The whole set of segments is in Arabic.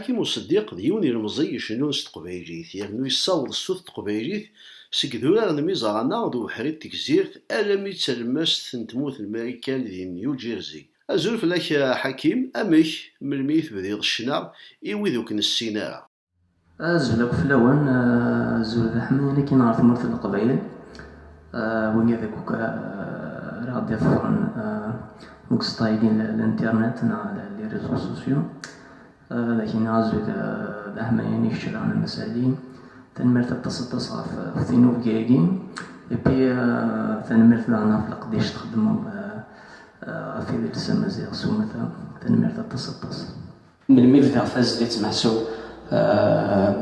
حكيم الصديق ديون المزي يشنون تقبايليت يعني يصاوض الصوت تقبايليت سكذورا الميزانا دو حريت تكزيرت ألمي تسلمس تموت الماريكان دي نيو جيرسي أزول فلاك حكيم أميك من الميت بديض الشنار إيوي ذوك السينارة أزلك فلون زول الحماني كي نعرف مرت القبائل وين ذاك راه فرن مكستايدين الانترنت على لي ريزو سوسيو لكن عزول الحماني شرعنا المسالين تنمرت التصدص في ثينو بكاكي بي تنمرت لنا في القديش تخدموا في ذي السمازيغ سومتا تنمرت التصدص من مبدا فاز ليت محسوب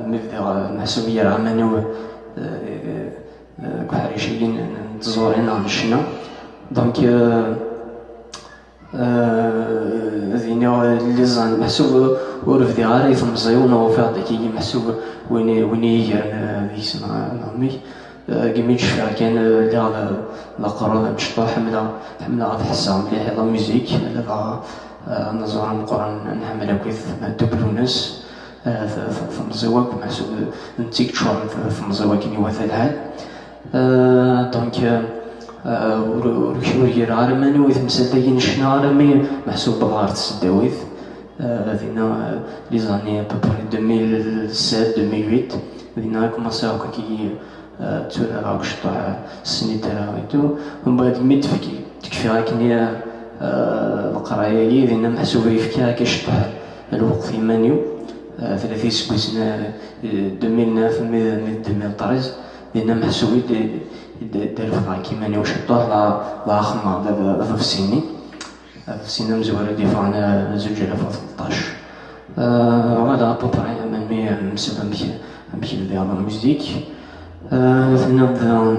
مبدا محسوبية عمانو كحريشين نتزورين عن الشنا دونك ذينا اللي زان محسوب ورفدي غاري في مزيون وفاق داكي محسوب وين يجرن ذي سما نعمي كيميتش فيها كان اللي على القرار مشطوح حملة غاد حسها مليح لا ميوزيك لا نزور القرآن نحمل كويث دوبلونس في مزيوك محسوب نتيك تشوار في مزيوك كيني واثا الحال دونك وركشوري عارمانو ويث مسلتين الشنا عارمي محسوب بغارت السداويث ذينا لي زاني بابوري 2007-2008 ذينا كوماساو كي تولى راك شطوح السنين تاعها ويتو ومن بعد مي تكفي راكني القراية ذينا محسوب يفكيها كيشطوح الوقت يمانيو 30 سنة 2009-2013 لأن محسوبي دار فضا كيماني وشطوح لا خما ذا في السيني في السينة مزورة ديفانا 2013 وهذا بوبري من مسبب مشي لديها الموزيك نبدا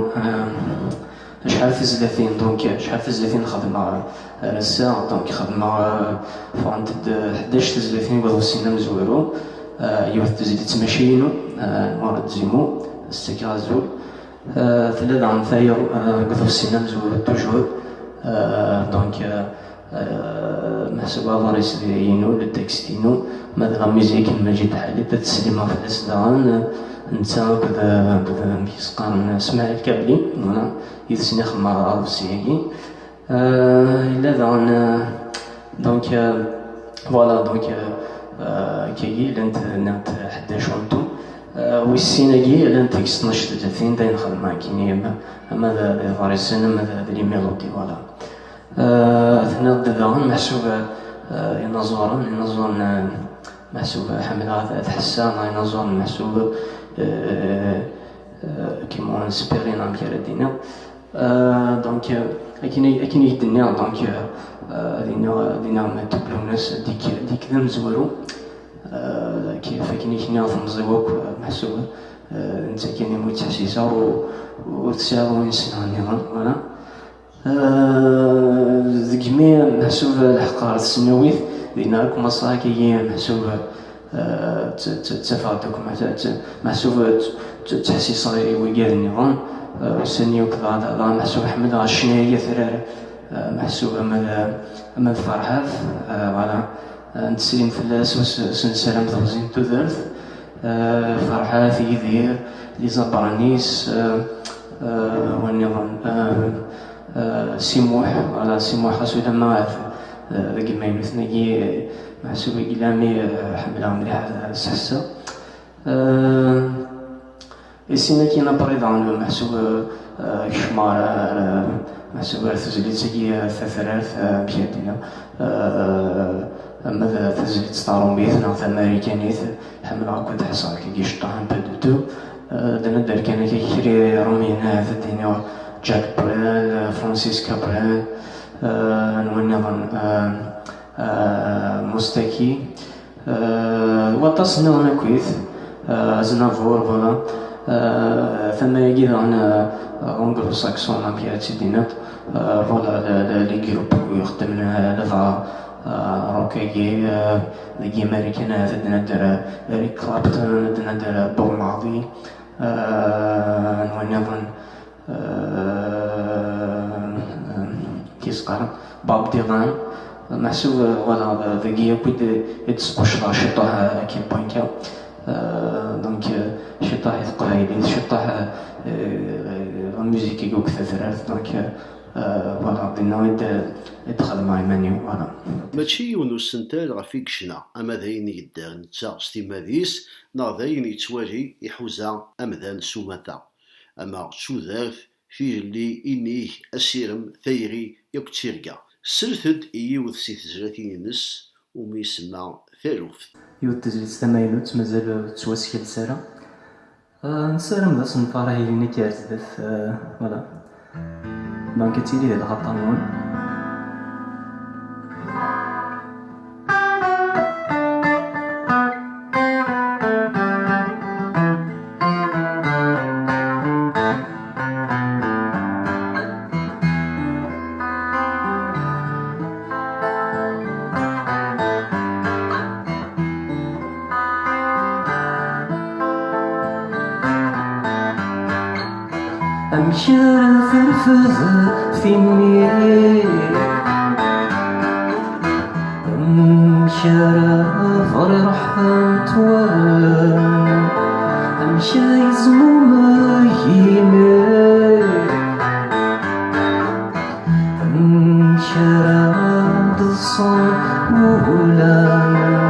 شحال في زلافين دونك شحال في زلافين خدمة رسا دونك خدمة فانت 11 زلافين وضو السينما مزورو يوث تزيد تمشينو مورد زيمو استكازول ثلاثة عن ثاير قضو السينما مزورو توجور دونك محسوبة غاريس ديالينو للتكستينو مثلا ميزيك المجيد حالي تتسليمة في الأسدان نتا كذا ميسقان اسماعيل كابلي فوالا يتسني خمار عرف سياكي إلا دان دونك فوالا دونك كيجي لانت نمت 11 ونتو والسيناكي لانت 12 30 داين خدمة كيني أما ذا السنة أما ذا لي ميلودي فوالا أثناء دان محسوب ينظرن محسوب حملات تحسان ينظرن محسوب كيما نسبيرينا مكاردينا دونك اكين يدنا دونك دينا ما تبلوناس ديك ذا مزورو كيف كاين كنا في مزيوك محسوب انت كاين يموت تحسيسا وتساوي سنه نظام فوالا ذكمي محسوب الحقارة السنويت دينا لكم مصاكي محسوب تفاضلك محسوب تحسي صغيري ويقال النظام سني وكذا لا محسوب حمد الشناية ثرار محسوب أما الفرحاف فوالا نتسلم في اللاس وسنسلم تغزين تذرث فرحاف يذير لي زبرانيس والنظام سيموح على سيموح أسود ما عرف ذاك ما يمثني محسوب إلامي حملها مليح السحسة السنة كينا بريضان محسوب شمار محسوب تزليت سكي ثلاث بيدنا أما تزليت ستارون بيثنا ثماريكانيث حملها كنت حصار كي شطحن بدوتو دنا كان كيكري رومينا في الدنيا جاك برال فرانسيس كابرال نظن مستكي وتصلنا هنا كويس زنافور فوالا ثم يجي عنا أنجلو ساكسون بياتي دينات فوالا لي جروب يخدم لنا لفا روكيجي لي أمريكان عندنا دار ريك كلابتون عندنا دار بوب مارلي نظن كيسقر باب ديلان محسوب فوالا ذاكيا كود يتسقوش شطوح كي بانكا دونك شطوح يثقهايلي شطوح الموسيك يقوك ثثرات دونك فوالا دينا يدخل مع مانيو فوالا. ماشي يون السنتال غا فيك شنا اما داين يدار نتا ستيماديس نا داين يتواجي يحوزا امذان سوماتا اما تشوذارث فيه اللي إنيه أسيرم ثيري يكتيرقا سلثد إيوث سي تزراتين نس ومي يسمى ثالوث يود تزلت تماينوت مازال تواسكل سارة نسالم ذا صنفارة هي لينا كارزدث فوالا دونك تيلي ذا الغطانون أمشي فرفض فيني أمشي فرح تولى أمشي يزموم يمي أمشي دصان ولانا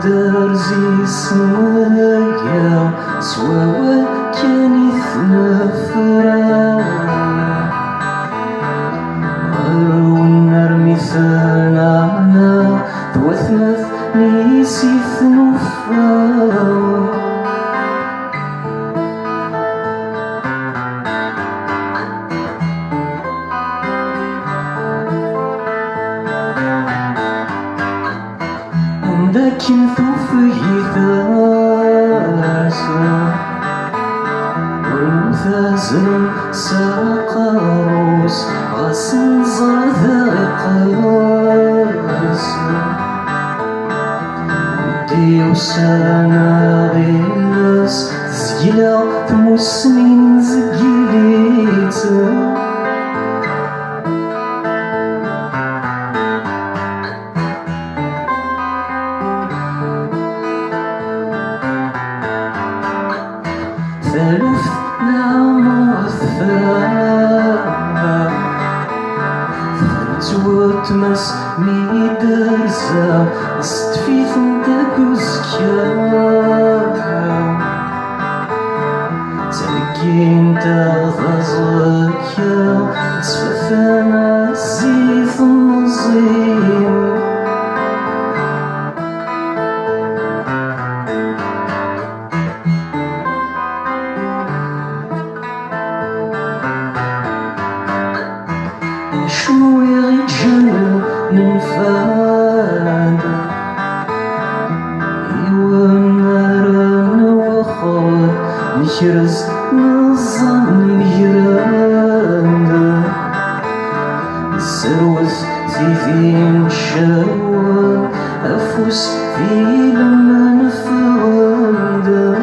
درزي سمايا سوا كان يثنفرا ونرمي ثنانا توثمث نيسي ثنوفا لكن ثوفي ثاسا والمثازن ساقاروس غسن زاذقاس ودي وسانا غينس زجلا ثمسنين زجليت ثالث نعم الثانى ثالث مس ميدرسا استفيث نتاكوزكا تلقين تغزكا تسفثنا الزيث النظيم شوي غيتجنن ننفاد إيوا نارن وخر نكرز نظام يراند سروث ثيثين شاون أفوس في لما نفرند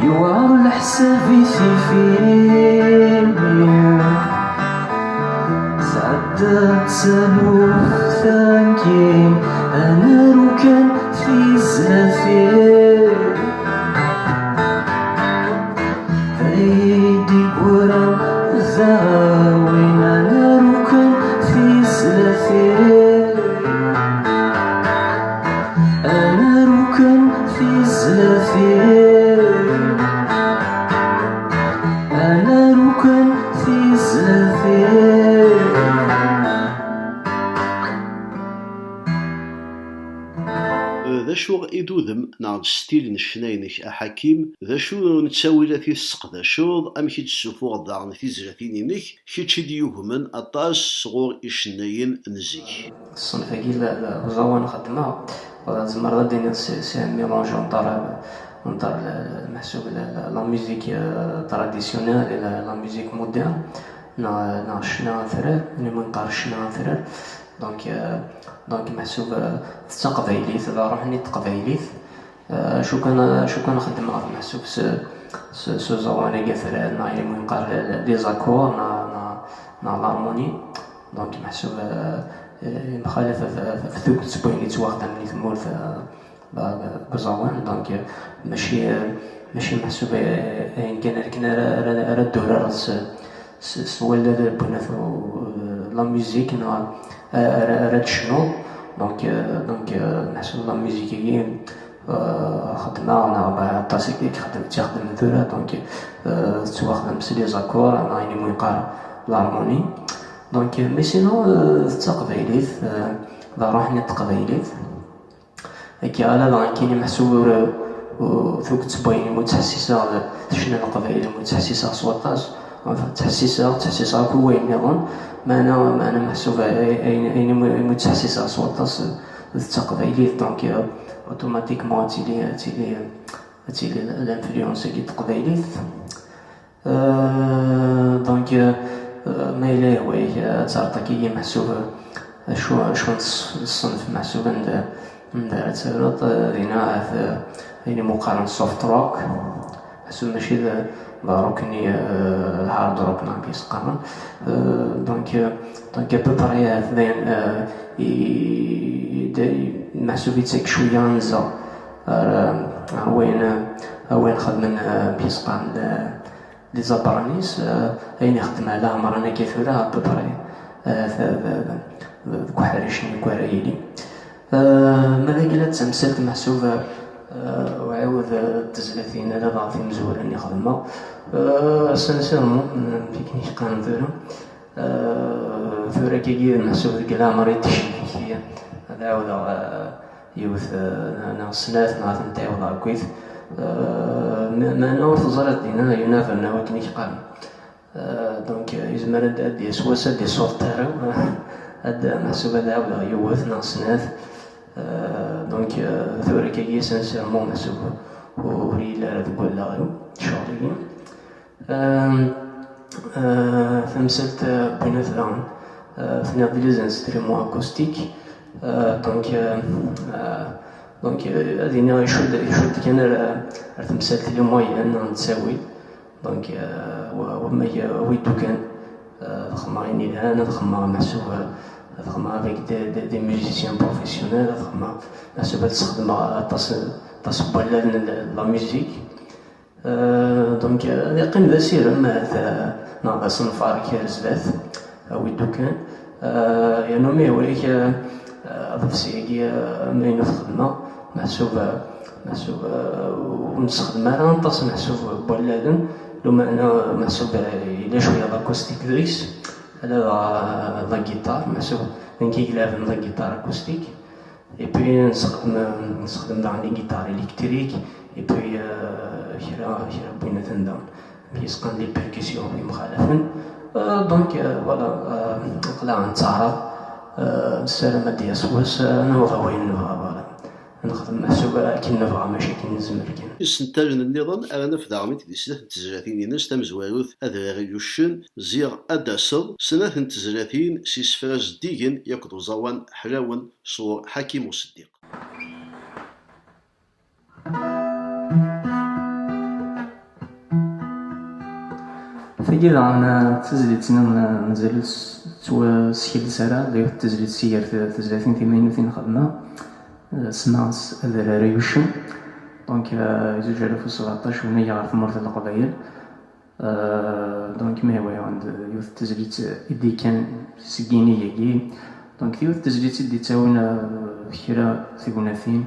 يوعر الحسابي فيني سعدت سلوف ثانكين أنا ركن في زلافي أيدي قرا ذاوين أنا ركن في زلافي أنا ركن في زلافي أنا ركن في زلافي ذا شو إدودم نعد ستيل نشناينك أحكيم ذا شو نتساوي في السقدا شو أمشي تسوفو ضاغن في زراتينينك كيتشي ديوهمن أطاس صغور إشناين نزيك. الصنف كي لا زوان خدمة زمر غادي سي ان ميلونج نتاع المحسوب لا ميوزيك تراديسيونيل إلى لا ميوزيك مودرن نا شنا ثرات اللي منقار شنا ثرات دونك محسوب تقبايليت روحني تقبايليت شو كان خدم في محسوب سو زوان كاع ثرات نا اللي منقار لي زاكور نا لارموني دونك محسوب مخالفة في ثوك تبويني تواخدم لي ثمول بزوان دونك ماشي محسوبة يعني كان راه الدورة سوال بنات لا ميوزيك راه شنو دونك محسوب لا ميوزيك هي خدمة أنا طاسيكي تخدم الدورة دونك تواخدم لي زاكور أنا يعني مويقار لارموني دونك مي سينو تقبايليت لا روحني تقبايليت هكي على كاين محسوب ثوك تبايني متحسسة شنو القبائل متحسسة صوتاس تحسسة كوين نظن معنا محسوبة أين متحسسة صوتاس التقبايليت دونك اوتوماتيكمون تيلي الانفلونس كي تقبايليت دونك ما إلا هواي تعرض محسوبة شو الصنف محسوب ندار تسرط دينا يعني مقارن سوفت روك محسوب ماشي روكني هارد روك نعبيس قارن دونك ببري هذين محسوب يتسك شوية نزا وين خدمن بيس قارن لي زابرانيس أين يخدم على مرنا كثيرة ببري كحريشني كورايلي ماذا قلت تمثلت محسوبة وعاود التزلافين على ضعفي مزورة اللي خدمة سنسيرمون مفيكنيش قانون ثورة كي محسوبة قلا مريض تشيكية هذا عاود يوث ناصنات ناث نتاعو ضع كويث ما نور تزرت دينا ينافر نواكنيش قانون دونك يزمر أدي سواسة دي صوت تارو هاد محسوبة عاود يوث ناصنات دونك ثورة كي سنسيرمون محسوبة وريلا تقول لا شغلي فمسلت بنثران في نابليز انستريمون اكوستيك دونك هذينا يشد كان تمثلت لي موين نتساوي دونك وما ويدو كان خماريني الان خمار محسوبة خدمة avec des musiciens professionnels خدمة محسوبة تستخدم تصبر لا ميوزيك دونك يقين ذا سيرم ناض صنفار كيرزباث ويدو كان يعني مي وليك ضفسيكي ماينو خدمة محسوبة ونستخدم على نطاس محسوبة بولادن لو معنا محسوبة إلا شوية لاكوستيك دريس على لا جيتار محسوب نكي كلافن لا جيتار اكوستيك اي بي نستخدم لي جيتار الكتريك اي بي شرا بينا تندم كيسقن لي بيركسيون في مخالفن دونك فوالا نقلع نتعرض السلامة ديال سواس نبغى وين نبغى نخدم محسوبة كي نبغى ماشي كي نزمر كان استنتاج النظام أغنى في دعمت دي سنة تزراتين ناس تمزواروث أذراري يوشن زيغ أداسل سنة تزراتين سيسفراز ديجن يقضو زوان حلاون صور حكيم الصديق. فكي أنا تزليتنا مازال سكيل سارة ديال التزليت سير في تزلاتين ثمانين خدمة سمع أذراري يوشن دونك 2017 ونيا غير في مرة القبائل دونك ما هو عند يوث التزليت إدي كان سكيني يجي دونك يوث التزليت إدي تاونا كرا ثقوناثين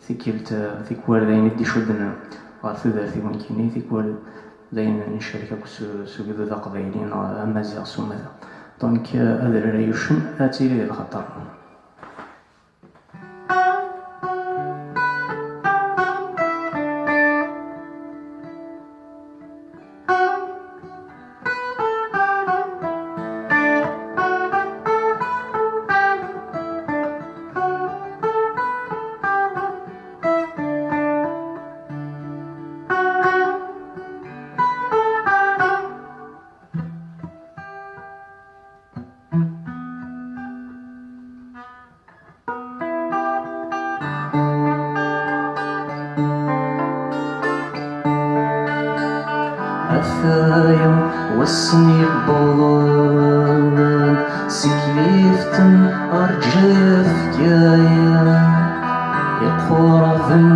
ثقلت ثقوال ذين إدي شدنا غير ذا ثقون كيني ثقوال ذين نشارك سوق ذا قبائلين أمازيغ سومذا دونك أذراري يوشن آتي لي الخطر. ثايا والسني بوضان سكليفتن أرجايا فكايا يقرفن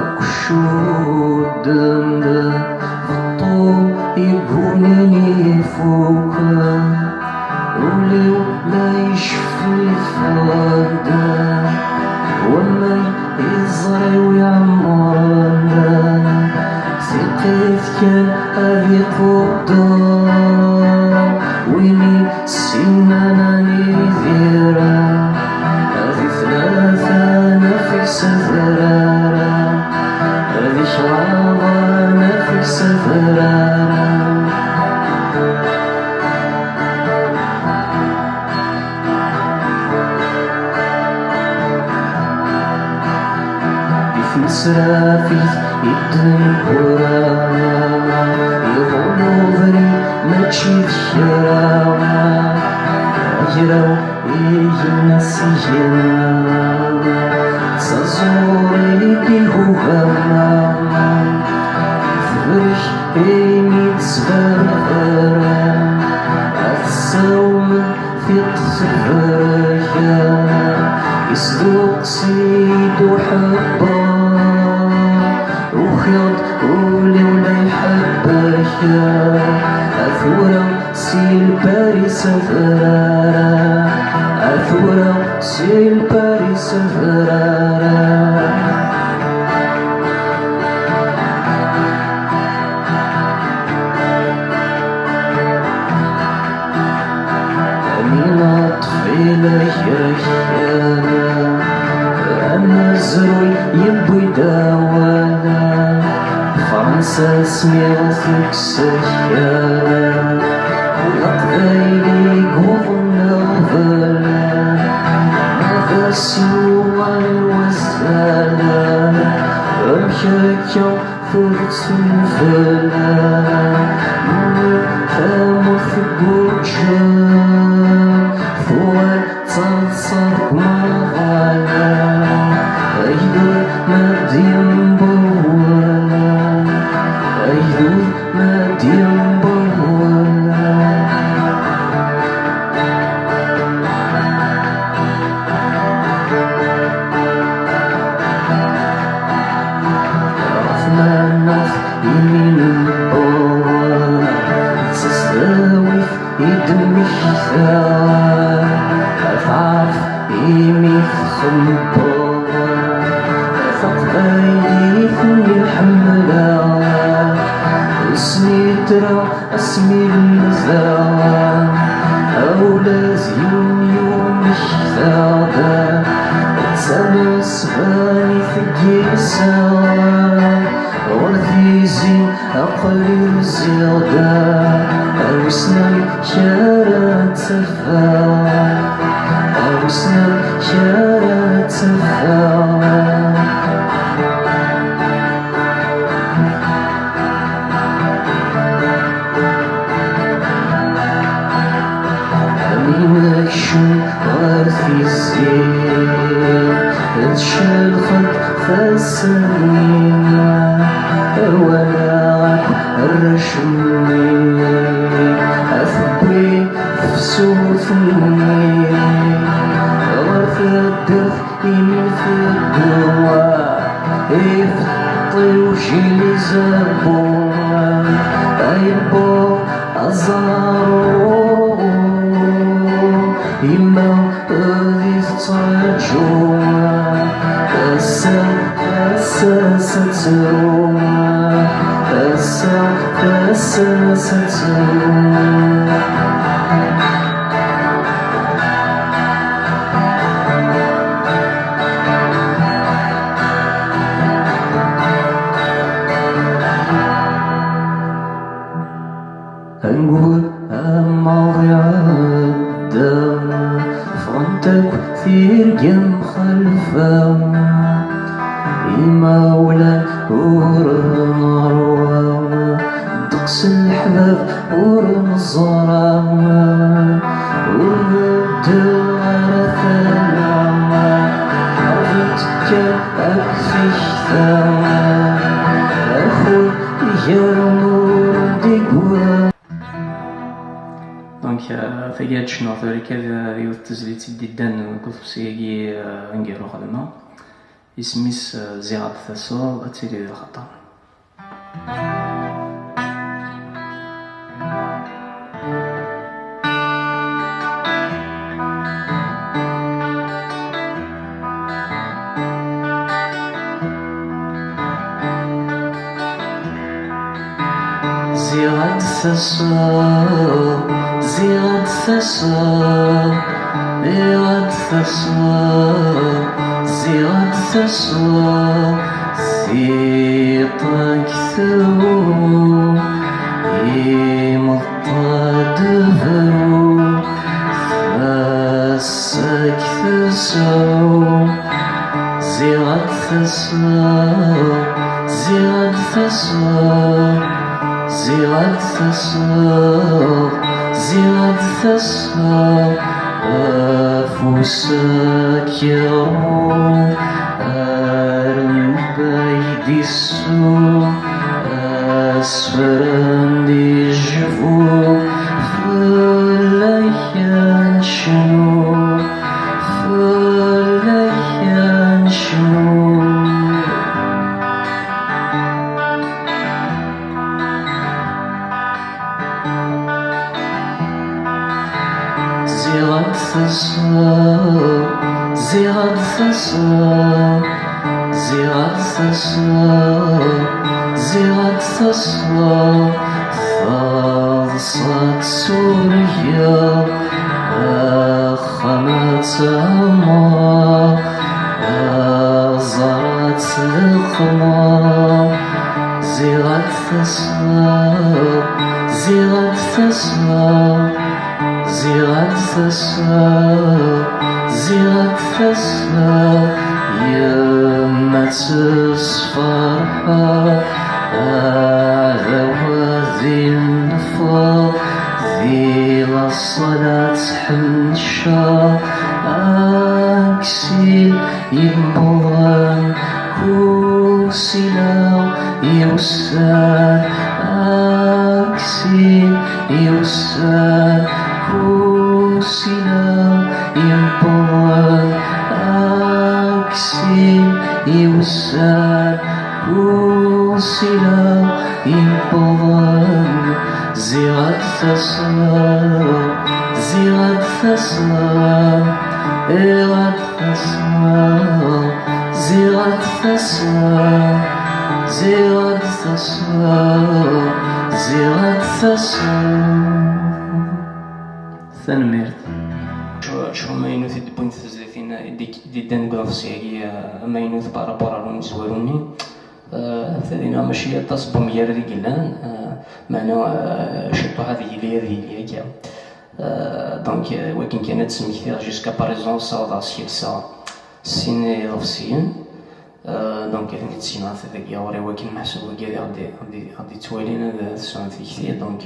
أكشودن فطول يقونني فوقا ولو لا يشفي فادا وما يزري ويعمرنا ثقيت كان أبي قدام ويني سنانا نذيرا هذي ثلاثة نفس ثرارا هذي شرابة نفس ثرارا سرافيث يدن برانا يغلو بري ما تشيد شراونا أجراو الناس يجينا تزوري ديهو غماما فرش إيمي تسبرغرا أتساوم في قصفرها يصدق سيدو حبا وخيط ولي ولا يحبك أثورة سيل باريس فرارا أثورة سيل باريس فرارا من الطفيلة يحيانا أنا زروي يبوي داوانا فرنسا سميرتك سيانا والقبايلي قوضنا غفالا هذا سوى الوزالا أمشاكا ثلث الفلا ثامث بوجه ثوال تصدق مغالا أيدور ما دين بوالا أيدور ما دين بوالا عرفنا الناس يمين البوالا تستاوي يدمي الثار أفعف يمي خمبولا فقبايلي ثني حملا اسمي ترى اسمي المزاوى أولاد يوم الشثاغة تسمى سباني ثقي سوا ورثي زين أقلي زيادة أوسنا شارع تفاوى أوسنا شارع تفاوى أمينك شو غارثي الزين تشال خط فاسمينا ولا الرشمي أثبي فسوثني غرف الدف في الدواء يفطي وشيلي زبوة أيبو أزارو يما غادي ترجوها ستروما ستروما نقول مواضيع الدم فرنتك كثير جم خلفه المولى ورمروه دقس الحباب ورمزرامه والدوار ثلامه عرفتك أكفي ثامه أخوي يرمو ديقوه دونك ثقيت شنو ثوريك يوث تزليت ديدان كوفسيكي انجيرو خدمة اسميس زيغات ثاسو اتيري خطر. زيغات ثاسو زيغات ثاسو زيغات ثاسو زيغات ثاسو ثيطك ثو يمطى دفرو ثاسك ثسو زيغات ثاسو زيغات ثاسو زيغات ثاسو زيغات ثاسو أفوسك يرو أرم بيدي السو أسفرن دي جفو فليان شنو فليان شنو زيغات ثاسو زيغات ثاسو زيغات ثاسو زيغات ثاسو فاضصات سوريا خمات أما زرات القمر زيغات ثاسو زيغات ثاسو زيغات ثاسو زيغات ثاسو يما تصفرها ذوذي النفاق ذي الصلاة حنشا أكسي ينبضن كوسلا يوسان أكسي يوسان كوسلا ينبضن أكسي يوسان كوسلا ينبضن زيغات ثاسو زيغات ثاسو زيغات ثاسو زيغات ثاسو زيغات ثاسو زيغات ثاسو ثنميرت شو ما ينوث الدبون تزلفين دي دان قرافسيكي ما ينوث بارابورا نزوروني ثانينا ماشي تصبم يردي قلان معنا شطو هذه اللي هي دونك ولكن كانت سميتها جيسكا باريزون صاودا سيلسا سيني رفسيين دونك هذيك السينات هذاك يوري ولكن محسوب كاع غادي توالين هذا السون في كثير دونك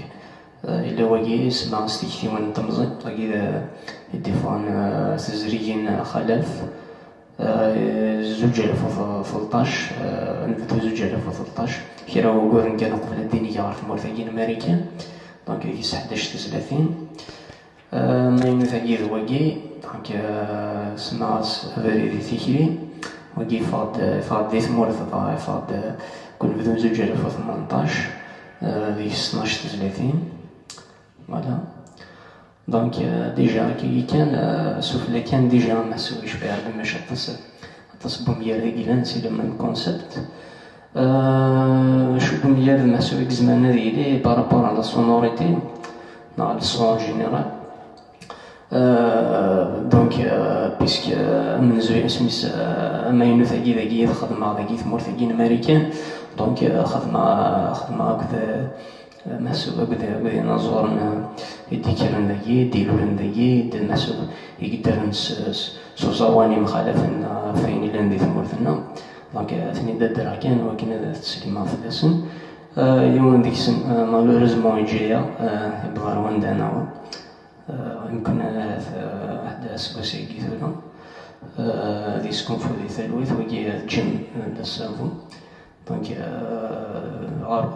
إلا واقي سمع ستيكتي وين تمزي واقي دي فون تزريجين خلف 2013 نبدو 2013 كي راهو كورن كانوا قبل الدينية عارف مورثاقين أمريكان دونك هذيك 11 ما ينوثاقي ذواقي دونك سمعت فريدي ثيكري واقي فاد دي ثمورث فاد كون نبدو 2018 هذيك 12 فوالا دونك ديجا كي كان سوفلا كان ديجا ما سويش بها باش تصبم يريقلان سي لما الكونسيبت شو بميال ما سويك زمان هذيلي بارابور على السونوريتي على الصون جينيرال دونك بيسك من زوي اسميس ما ينوثاقي ذاكي خدمة ذاكي ثمور ثاقين أمريكان دونك خدمة كذا محسوب بدا نزورنا يديكرن ذاكي ديلورن ذاكي دل محسوب يقدرن سوزاواني مخالفنا فين لان ذي ثمورثنا دونك ثني دادرا كان ولكن هذا التسليمات في الاسم اليوم ديك السن مالوريزمون يجيا يبغى رواندانا يمكن أحداث بسيطة ثلاثة ذي سكنفو ذي ثلوث وكي جيم للسافو دونك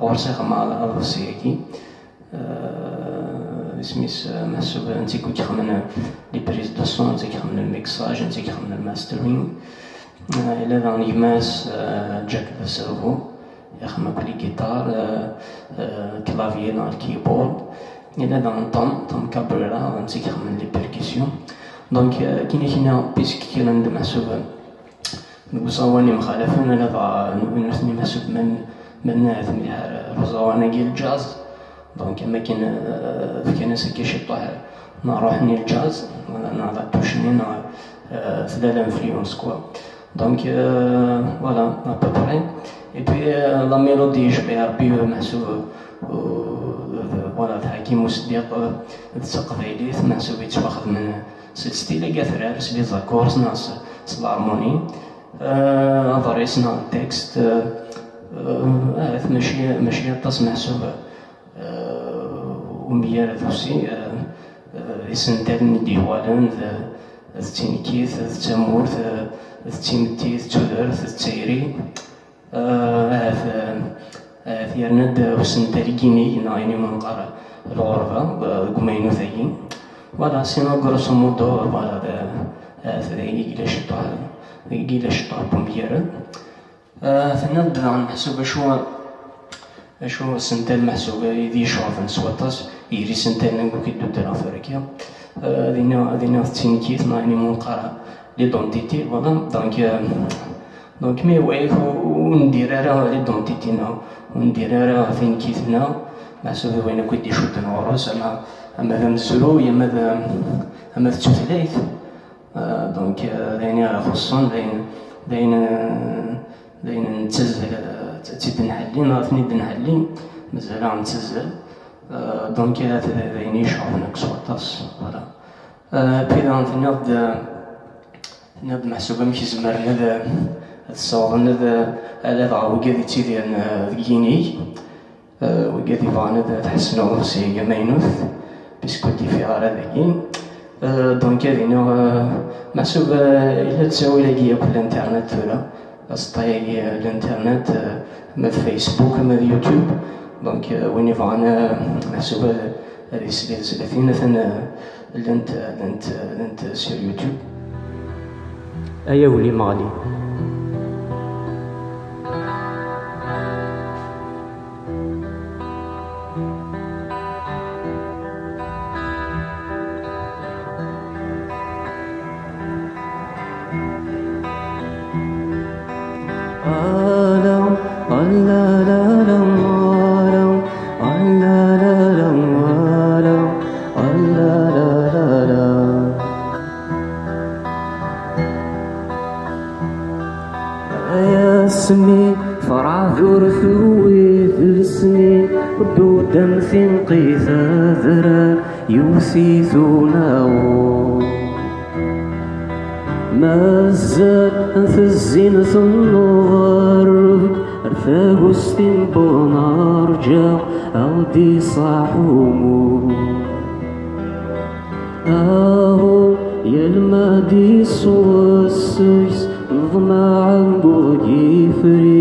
غرسيخ مع الأرض السياكي سميس محسوب انت كنت خمن لي بريز دو سون، انت خمن الميكساج، انت خمن الماسترين. إلا ذا نجماس جاك بسرفو يخمم بلي جيتار، كلافيي نا الكيبورد. إلا ذا طم كابريرا انت خمن لي بيركسيون. دونك كاين بيسك كيرند محسوب وصواني مخالفين. أنا ذا نثني محسوب من ثمي رزواني كي الجاز. دونك ما كاين سكي شطوح نروح ني الجاز نهضر توشني نا ثلاثة انفلونس كوا. دونك فوالا ابوبري. اي بي لا ميلودي جبيها ربي محسوب فوالا تحكيم وصديق تقبيليت محسوب يتواخذ من ستيلا كاثرار سلي زاكورز ناس الهارموني افاريس نا التكست ماشي طاس محسوب وميار ذوسي يسنتال ديوالن التينكيث التامورث التيمتيث تودرث التيري في يرند وسنتال كيني نايني منقر الغرفة قمينو ثاين. فوالا سينو غروسو مودو فوالا ثاين كيلا شطوح بومبيار. ثنبدا نحسب شو سنتال محسوبة يدي شعفن سواطاس يري سنتال نقول كي دودا أفريقيا. دينا تينكيت نايني منقرة ليدونتيتي فوالا. دونك مي وايف وندير راه ليدونتيتينا وندير راه فين كيفنا محسوبة وين كنت يشد نغرس أما ذا نزلو يا أما التثليث. دونك داين راه خصون داين نتزل تيد نحلي نعرفني نحلي مازال عم نتزل. دونك داين يشعرنا كسواطاس فوالا. بيدا نبدا محسوبة ماشي زمرنا هذا الصوغ هذا عوقادي تيدير كيني وقادي فانا تحسنو سي ماينوث بسكوتي في غارة ذاكين. دونك هذينا محسوبة إلا تساوي لاقيا كل الانترنت ولا أسطاي الانترنت ما فيسبوك ما يوتيوب. دونك وين يفعنا محسوبة هذه سلسلتين مثلا لنت سير يوتيوب. أيا ولي مالي اسمي فرع ذرثوي في السنين ودو دمثين قيثا ذرا يوثيثوناو مازال انت الزين ثنغرب ارثاغستين بونارجا اودي صاحومو اهو يا المادي سوسيس نظمع عنقو جيفري